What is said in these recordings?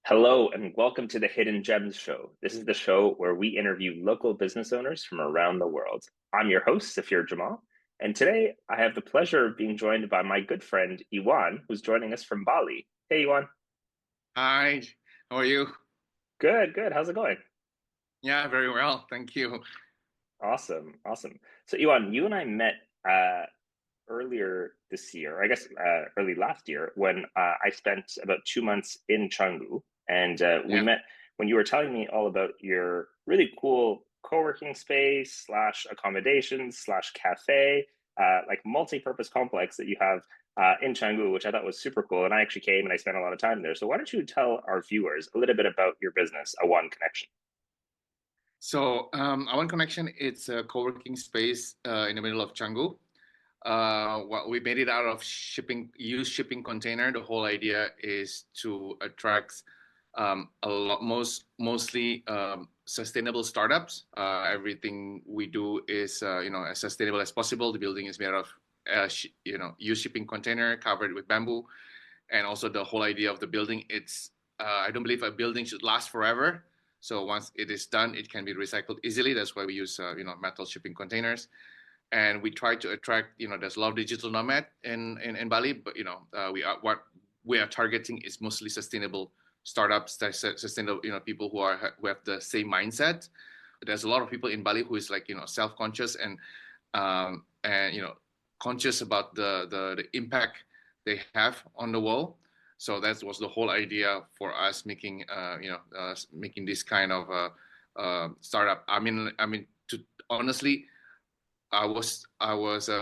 Hello and welcome to the Hidden Gems Show. This is the show where we interview local business owners from around the world. I'm your host, Safir Jamal, and today I have the pleasure of being joined by my good friend Iwan, who's joining us from Bali. Hey, Iwan. Hi, how are you? Good, good. How's it going? Yeah, very well, thank you. Awesome, awesome. So, Iwan, you and I met earlier this year, I guess early last year, when I spent about 2 months in Canggu, and we Yeah. met when you were telling me all about your really cool co-working space slash accommodations slash cafe, like multi-purpose complex that you have in Canggu, which I thought was super cool. And I actually came and I spent a lot of time there. So why don't you tell our viewers a little bit about your business, Awan Connection? Awan Connection, it's a co-working space in the middle of Canggu. What we made it out of used shipping container. The whole idea is to attract mostly sustainable startups. Everything we do is as sustainable as possible. The building is made out of used shipping container covered with bamboo, and also the whole idea of the building. It's I don't believe a building should last forever. So once it is done, it can be recycled easily. That's why we use metal shipping containers, and we try to attract, there's a lot of digital nomad in Bali, but what we are targeting is mostly sustainable startups, that sustainable, people who have the same mindset. There's a lot of people in Bali who is like, self-conscious and conscious about the impact they have on the world. So that was the whole idea for us making this kind of startup. I mean, to honestly, I was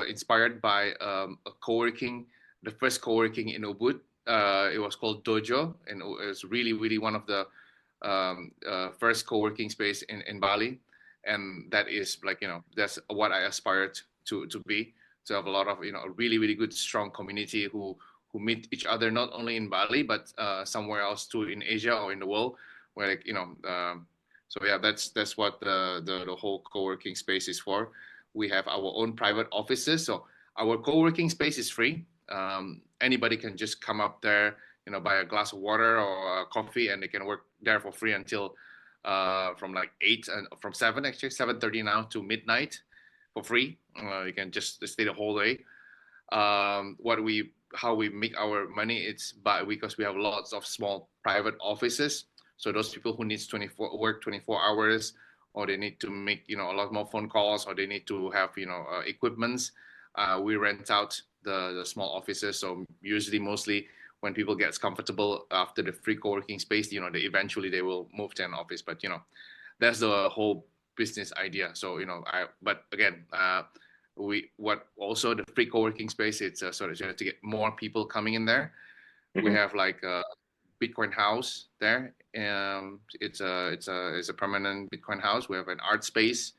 inspired by the first co-working in Ubud. It was called Dojo, and it was really, really one of the first co-working space in Bali. And that is like, that's what I aspired to be, to have a lot of, a really, really good, strong community who meet each other not only in Bali but somewhere else too, in Asia or in the world, where so yeah, that's what the whole co-working space is for. We have our own private offices, so our co-working space is free. Anybody can just come up there, buy a glass of water or coffee, and they can work there for free until from like 8 and from 7, actually 7:30 now to midnight, for free. You can just stay the whole day. What we How we make our money, it's by because we have lots of small private offices. So those people who needs 24 hours, or they need to make a lot more phone calls, or they need to have equipments, we rent out the small offices. So usually, mostly when people gets comfortable after the free co-working space, they will move to an office. But that's the whole business idea. So but again, we what also the free co-working space, it's sort of to get more people coming in there. We Hmm. have like a Bitcoin house there. It's a permanent Bitcoin house. We have an art space.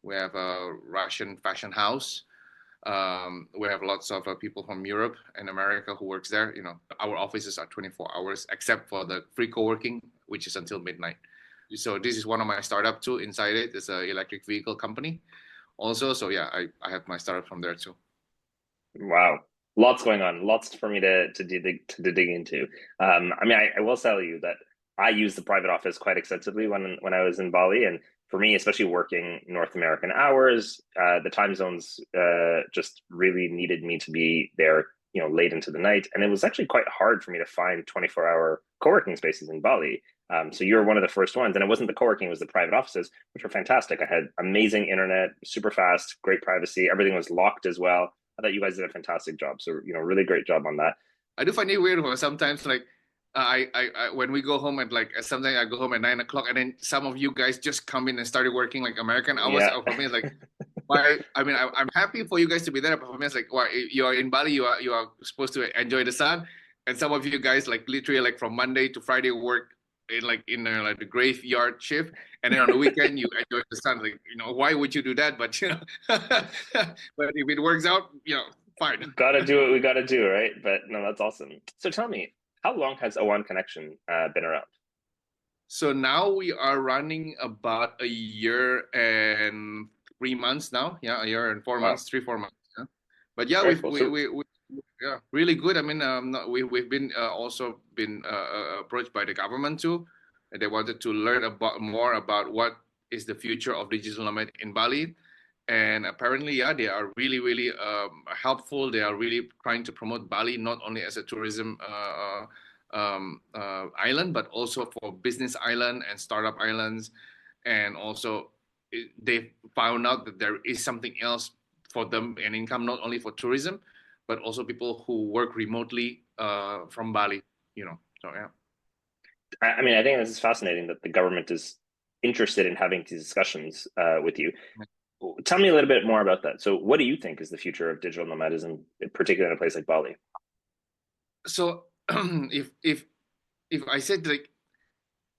We have a Russian fashion house. We have lots of people from Europe and America who works there. Our offices are 24 hours, except for the free co-working, which is until midnight. So this is one of my startup too. Inside it is an electric vehicle company also. So yeah, I have my startup from there too. Wow. Lots going on, lots for me to dig into. I will tell you that I use the private office quite extensively when I was in Bali, and for me, especially working North American hours, the time zones just really needed me to be there, late into the night, and it was actually quite hard for me to find 24-hour co-working spaces in Bali. So you were one of the first ones, and it wasn't the co-working; it was the private offices, which were fantastic. I had amazing internet, super fast, great privacy. Everything was locked as well. I thought you guys did a fantastic job. So, really great job on that. I do find it weird when sometimes like I when we go home at like sometimes I go home at 9 o'clock, and then some of you guys just come in and started working like American hours. Yeah. For me, it's like why? I'm happy for you guys to be there, but for me, it's like why you are in Bali, you are supposed to enjoy the sun, and some of you guys like literally like from Monday to Friday work in like the graveyard shift, and then on the weekend you enjoy the sun. Like why would you do that? But but if it works out, fine. Gotta do what we gotta do, right? But no, that's awesome. So tell me, how long has Awan Connection been around? So now we are running about a year and 3 months now. Yeah, a year and four Wow. months, 3, 4 months. Yeah. But yeah, Very cool. So, we Yeah, really good. I mean, we've been also been approached by the government too. And they wanted to learn about more about what is the future of digital nomad in Bali. And apparently, yeah, they are really, really helpful. They are really trying to promote Bali not only as a tourism island, but also for business island and startup islands. And also, they found out that there is something else for them, an income not only for tourism, but also people who work remotely from Bali. So yeah. I mean, I think this is fascinating that the government is interested in having these discussions with you. Tell me a little bit more about that. So, what do you think is the future of digital nomadism, particularly in a place like Bali? So if I said like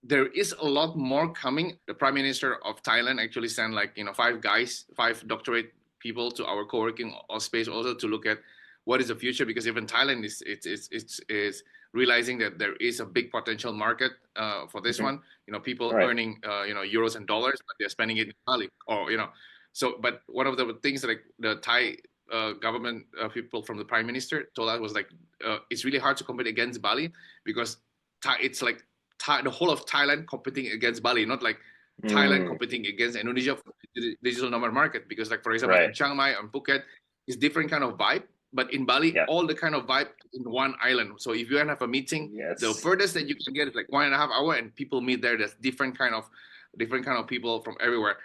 there is a lot more coming. The Prime Minister of Thailand actually sent like five guys, five doctorate people to our co-working space also to look at what is the future, because even Thailand is realizing that there is a big potential market for this Hmm. one. People Right. earning euros and dollars, but they're spending it in Bali, or So, but one of the things that like the Thai government people from the Prime Minister told us was like it's really hard to compete against Bali because it's like the whole of Thailand competing against Bali, not like Thailand Mm, competing against Indonesia for the digital nomad market. Because, like for example, like right. in Chiang Mai and Phuket, it's different kind of vibe. But in Bali, Yeah. all the kind of vibe in one island. So if you want to have a meeting, the Yes. furthest that you can get is like 1.5 hours, and people meet there. There's different kind of people from everywhere.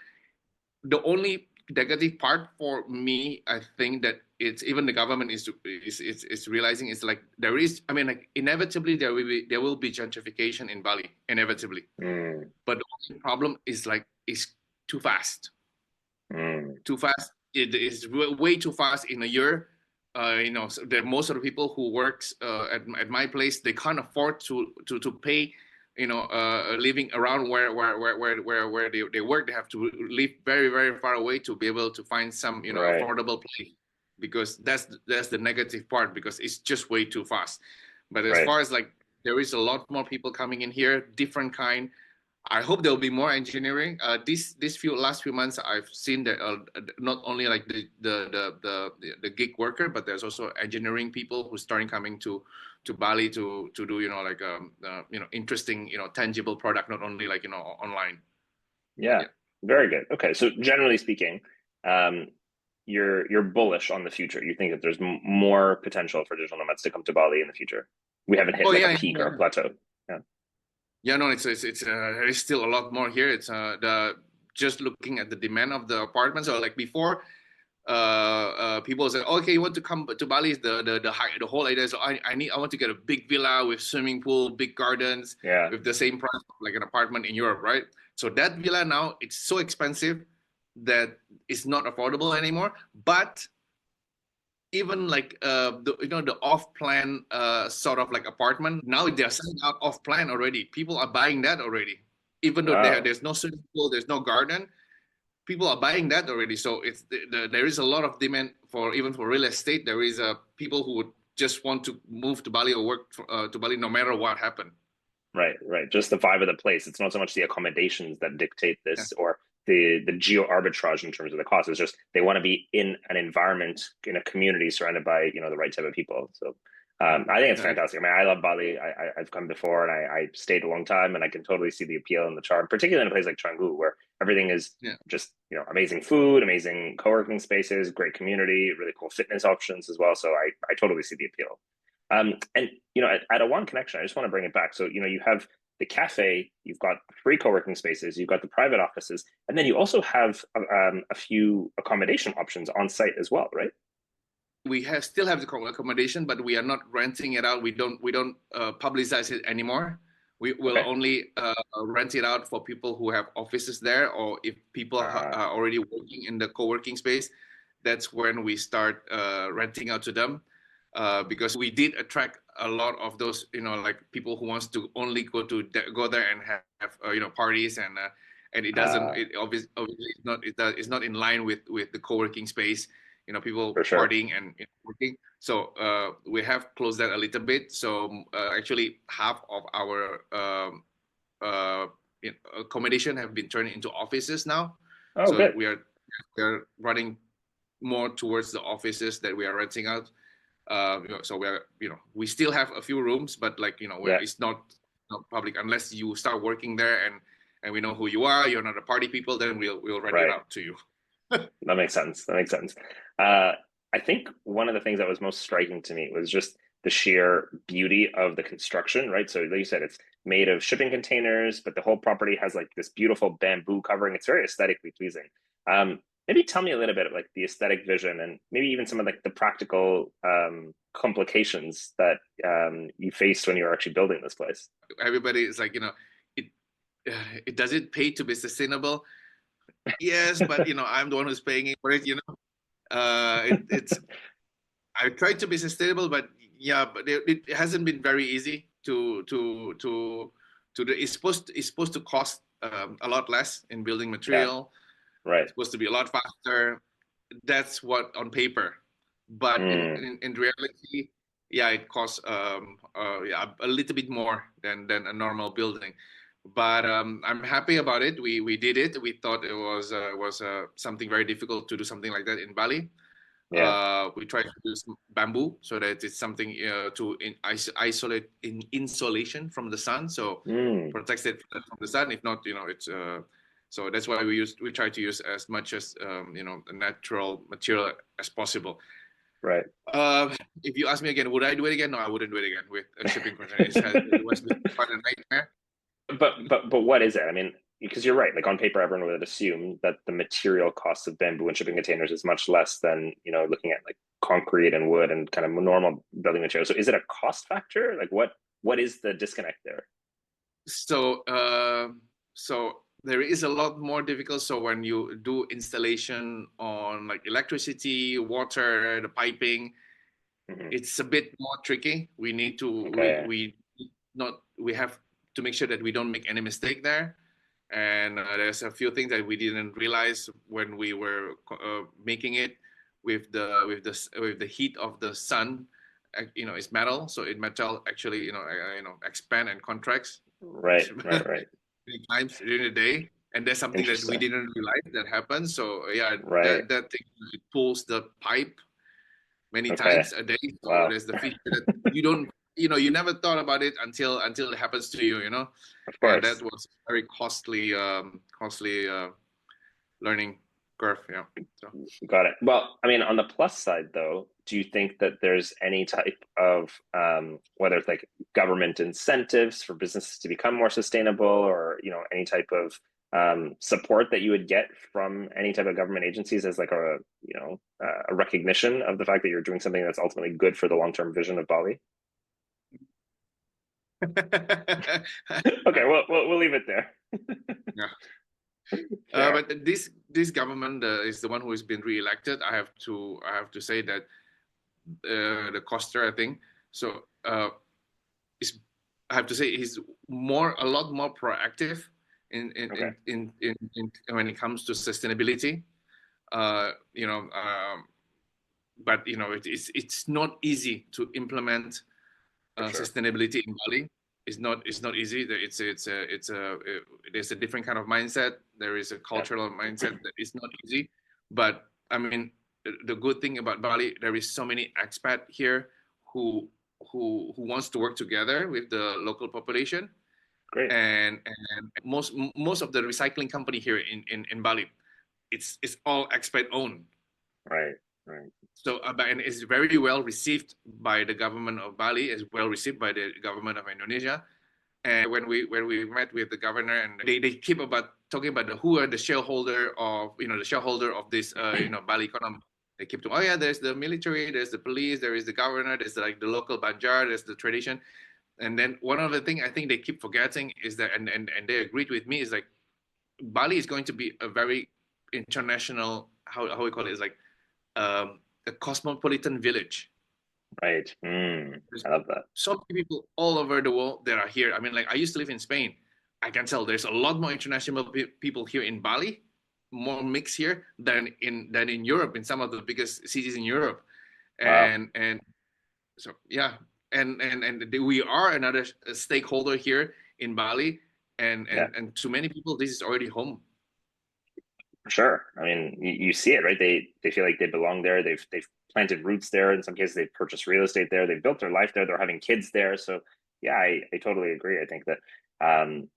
The only negative part for me, I think that it's even the government is realizing is like there is. I mean, like inevitably there will be gentrification in Bali, inevitably. Mm, But the only problem is like it's too fast, mm, too fast. It is way too fast in a year. So most of the people who works at my place, they can't afford to pay a living around where they work. They have to live very very far away to be able to find some right. affordable place, because that's the negative part, because it's just way too fast. But as Right. far as like there is a lot more people coming in here, different kind. I hope there will be more engineering. This few last few months, I've seen that not only like the gig worker, but there's also engineering people who starting coming to Bali to do like interesting tangible product, not only like online. But Yeah. yeah. Very good. Okay. So, generally speaking, um, you're bullish on the future. You think that there's more potential for digital nomads to come to Bali in the future. We haven't hit Oh like a yeah, peak or a yeah. plateau. Yeah. Yeah, no, it's there is still a lot more here. It's the just looking at the demand of the apartments. Or like before, people say, okay, you want to come to Bali? The whole idea is I want to get a big villa with swimming pool, big gardens, Yeah. with the same price of like an apartment in Europe, right? So that villa now it's so expensive that it's not affordable anymore. But even like the off plan sort of like apartment, now they're selling out off plan already. People are buying that already, even though Wow. there's no swimming pool, there's no garden. People are buying that already. So there is a lot of demand for even for real estate. There is people who would just want to move to Bali or work to Bali no matter what happened. Right, right. Just the vibe of the place. It's not so much the accommodations that dictate Yeah, this or the geo arbitrage in terms of the cost. It's just they want to be in an environment, in a community surrounded by, the right type of people. So I think it's yeah, fantastic. I mean, I love Bali. I've come before and I stayed a long time and I can totally see the appeal and the charm, particularly in a place like Canggu where everything is yeah. just, amazing food, amazing co-working spaces, great community, really cool fitness options as well. So I totally see the appeal. And at Awan Connection, I just want to bring it back. So you have the cafe, you've got free co-working spaces, you've got the private offices, and then you also have a few accommodation options on site as well, right? We have still have the accommodation, but we are not renting it out. We don't publicize it anymore. We will Okay. only rent it out for people who have offices there, or if people Uh, are already working in the co-working space. That's when we start renting out to them, because we did attract a lot of those, like people who wants to only go there and have parties, and it doesn't. uh, It obviously it's not in line with the co-working space. People for sure. partying and working. So we have closed that a little bit. So actually, half of our accommodation have been turned into offices now. Oh, So good. we are running more towards the offices that we are renting out. So we still have a few rooms, but like Yeah. it's not public unless you start working there, and we know who you are. You're not a party people, then we'll rent it Right. out to you. That makes sense. That makes sense. Uh, I think one of the things that was most striking to me was just the sheer beauty of the construction, right? So, like you said, it's made of shipping containers, but the whole property has like this beautiful bamboo covering. It's very aesthetically pleasing. Maybe tell me a little bit of like the aesthetic vision and maybe even some of like the practical complications that you faced when you were actually building this place. Everybody is like, it it does it pay to be sustainable? Yes, but I'm the one who's paying for it. It's I tried to be sustainable, but yeah, but it hasn't been very easy to do. It's supposed to cost a lot less in building Yeah, material. right. It's supposed to be a lot faster. That's what on paper, but Mm, in reality, yeah, it costs yeah, a little bit more than a normal building. But I'm happy about it. We did it. We thought it was something very difficult to do something like that in Bali. yeah. We try to use bamboo so that it's something to isolate in insulation from the sun, so Mm, protects it from the sun. If not, it's so that's why we try to use as much as a natural material as possible. right. If you ask me again, would I do it again? No, I wouldn't do it again with a shipping container. It was quite a nightmare. But what is it? I mean, because you're right. Like on paper, everyone would assume that the material cost of bamboo and shipping containers is much less than, looking at like concrete and wood and kind of normal building materials. So is it a cost factor? Like what is the disconnect there? So, so there is a lot more difficult. So when you do installation on like electricity, water, the piping, Hmm. it's a bit more tricky. We need to Okay. we have to make sure that we don't make any mistake there. And there's a few things that we didn't realize when we were making it with the heat of the sun. It's metal, so metal actually expand and contracts Right, right, right. many times during the day, and that's something that we Interesting. didn't realize that happens. So yeah, Right. that thing, it pulls the pipe many Okay. times a day. So Wow. there's the feature that you don't, you never thought about it until it happens to you. Of And that course. was very costly learning curve. Yeah. So. Got it. Well, I mean, on the plus side, though, do you think that there's any type of whether it's like government incentives for businesses to become more sustainable, or any type of support that you would get from any type of government agencies as like a recognition of the fact that you're doing something that's ultimately good for the long-term vision of Bali? Okay, well, we'll leave it there. Yeah. Fair. But this government is the one who has been re-elected. I have to say that the Costa, I think. So is I have to say he's a lot more proactive in in Okay. in in, when it comes to sustainability. Uh, you know, but it's not easy to implement For sure. sustainability in Bali. It's not easy. There's a different kind of mindset. There is a Yeah, cultural mindset that is not easy. But I mean, the good thing about Bali, there is so many expat here who who wants to work together with the local population, great. and most of the recycling company here in Bali, it's all expat owned. Right, right. So, and it's very well received by the government of Bali, as well received by the government of Indonesia. And when we met with the governor, and they keep about talking about who are the shareholder of this Bali economy. They keep to, oh yeah, there's the military, there's the police, there is the governor, there's like the local banjar, there's the tradition. And then one of the things I think they keep forgetting is that, and they agreed with me, is like Bali is going to be a very international, how we call it, is like a cosmopolitan village. Right. There's I love that. so many people all over the world that are here. I mean, like I used to live in Spain. I can tell there's a lot more international people here in Bali, more mixed here than in Europe, in some of the biggest cities in Europe. Wow. And so yeah, and we are another stakeholder here in Bali, and Yeah. and and to many people this is already home. For sure. I mean, you see it, right? They feel like they belong there. They've planted roots there. In some cases, they've purchased real estate there. They've built their life there. They're having kids there. So yeah, I totally agree. I think that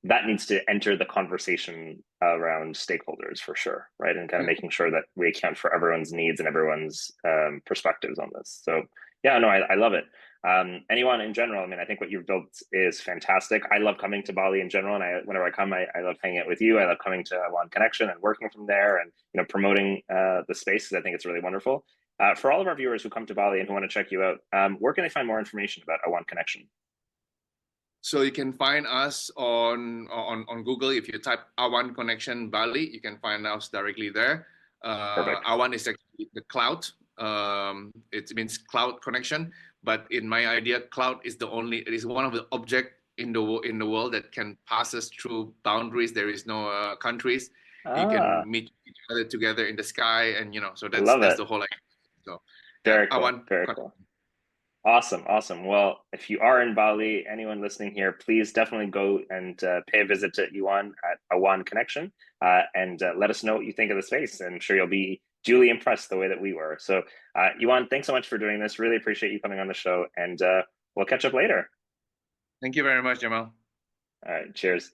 that needs to enter the conversation around stakeholders for sure, right? And kind of Mm. making sure that we account for everyone's needs and everyone's perspectives on this. So yeah, no, I love it. Anyone in general, I mean, I think what you've built is fantastic. I love coming to Bali in general, and whenever I come, I love hanging out with you. I love coming to Awan Connection and working from there, and promoting the space because I think it's really wonderful. For all of our viewers who come to Bali and who want to check you out, where can they find more information about Awan Connection? So you can find us on Google. If you type Awan Connection Bali, you can find us directly there. Perfect. Awan is actually the cloud. It means cloud connection. But in my idea, cloud is it is one of the object in the world that can pass us through boundaries. There is no countries. You can Ah, meet each other together in the sky, and so I love that's it. the whole idea. So yeah, Very cool. Awan. Very cool. Awesome, awesome. Well, if you are in Bali, anyone listening here, please definitely go and pay a visit to Iwan at Awan Connection, and let us know what you think of the space. I'm sure you'll be duly impressed the way that we were. So, Iwan, thanks so much for doing this. Really appreciate you coming on the show, and we'll catch up later. Thank you very much, Jamal. All right, cheers.